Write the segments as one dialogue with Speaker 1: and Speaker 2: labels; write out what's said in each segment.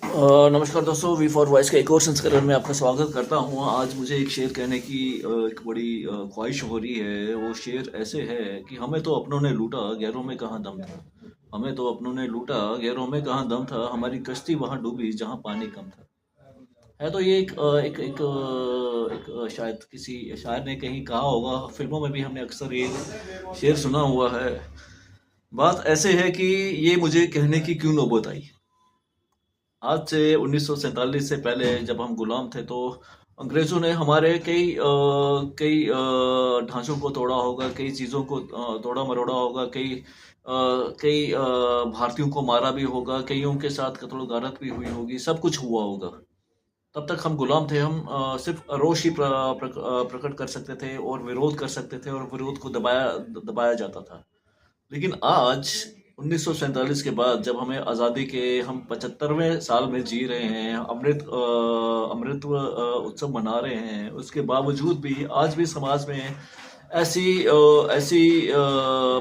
Speaker 1: नमस्कार दोस्तों, we for voice के एक और संस्करण में आपका स्वागत करता हूँ। आज मुझे एक शेर कहने की एक बड़ी ख्वाहिश हो रही है। वो शेर ऐसे है कि हमें तो अपनों ने लूटा, गैरों में कहाँ दम था। हमें तो अपनों ने लूटा, गैरों में कहाँ दम था। हमारी कश्ती वहाँ डूबी जहाँ पानी कम था। है तो ये एक शायद किसी शायर ने कहीं कहा होगा। फिल्मों में भी हमने अक्सर ये शेर सुना हुआ है। बात ऐसे है कि ये मुझे कहने की क्यों नौबत आई। आज से 1947 से पहले जब हम गुलाम थे तो अंग्रेज़ों ने हमारे कई ढांचों को तोड़ा होगा, कई चीज़ों को तोड़ा मरोड़ा होगा, कई भारतीयों को मारा भी होगा, कईयों के साथ कत्ल गारत भी हुई होगी, सब कुछ हुआ होगा। तब तक हम गुलाम थे। हम सिर्फ रोष ही प्रकट कर सकते थे और विरोध कर सकते थे और विरोध को दबाया जाता था। लेकिन आज 1947 के बाद जब हमें आज़ादी के हम 75वें साल में जी रहे हैं, अमृतत्व उत्सव मना रहे हैं, उसके बावजूद भी आज भी समाज में ऐसी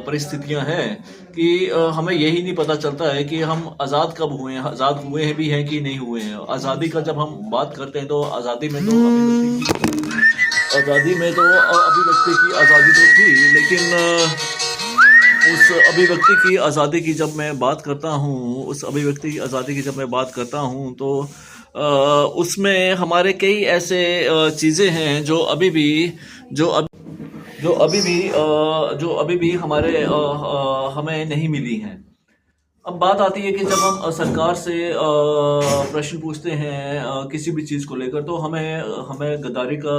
Speaker 1: परिस्थितियां हैं कि हमें यही नहीं पता चलता है कि हम आज़ाद कब हुए हैं, आज़ाद हुए हैं भी हैं कि नहीं हुए हैं। आज़ादी का जब हम बात करते हैं तो अभिव्यक्ति की आज़ादी तो थी, लेकिन उस अभिव्यक्ति की आज़ादी की जब मैं बात करता हूँ उस अभिव्यक्ति की आज़ादी की जब मैं बात करता हूँ तो उसमें हमारे कई ऐसे चीज़ें हैं जो अब जो अभी भी हमें नहीं मिली हैं। अब बात आती है कि जब हम सरकार से प्रश्न पूछते हैं किसी भी चीज़ को लेकर, तो हमें हमें गद्दारी का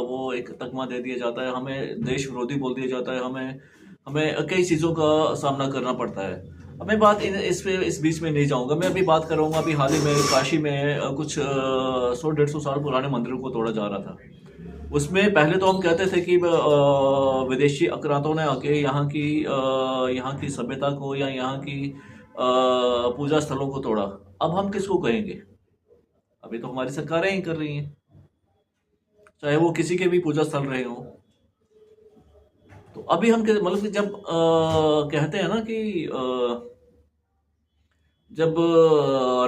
Speaker 1: वो एक तगमा दे दिया जाता है, हमें देश विरोधी बोल दिया जाता है, हमें हमें कई चीज़ों का सामना करना पड़ता है। अब मैं बात इस बीच में नहीं जाऊंगा। मैं अभी बात करूंगा। अभी हाल ही में काशी में कुछ 100-150 साल पुराने मंदिरों को तोड़ा जा रहा था। उसमें पहले तो हम कहते थे कि विदेशी आक्रांतों ने आके यहाँ की सभ्यता को या यहाँ की पूजा स्थलों को तोड़ा। अब हम किसको कहेंगे? अभी तो हमारी सरकारें ही कर रही हैं, चाहे वो किसी के भी पूजा स्थल रहे हों। तो अभी हम मतलब कि जब कहते हैं ना कि जब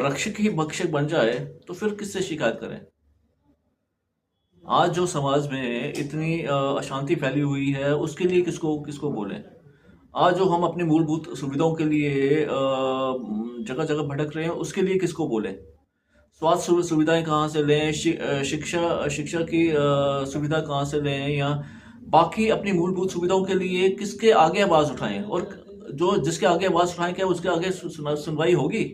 Speaker 1: रक्षक ही भक्षक बन जाए तो फिर किससे शिकायत करें। आज जो समाज में इतनी अशांति फैली हुई है, उसके लिए किसको किसको बोलें। आज जो हम अपनी मूलभूत सुविधाओं के लिए जगह जगह भटक रहे हैं, उसके लिए किसको बोलें। स्वास्थ्य सुविधाएं कहाँ से लें, शिक्षा शिक्षा की सुविधा कहाँ से लें, या बाकी अपनी मूलभूत सुविधाओं के लिए किसके आगे आवाज़ उठाएं। और जो जिसके आगे आवाज़ उठाएं, क्या उसके आगे सुनवाई होगी?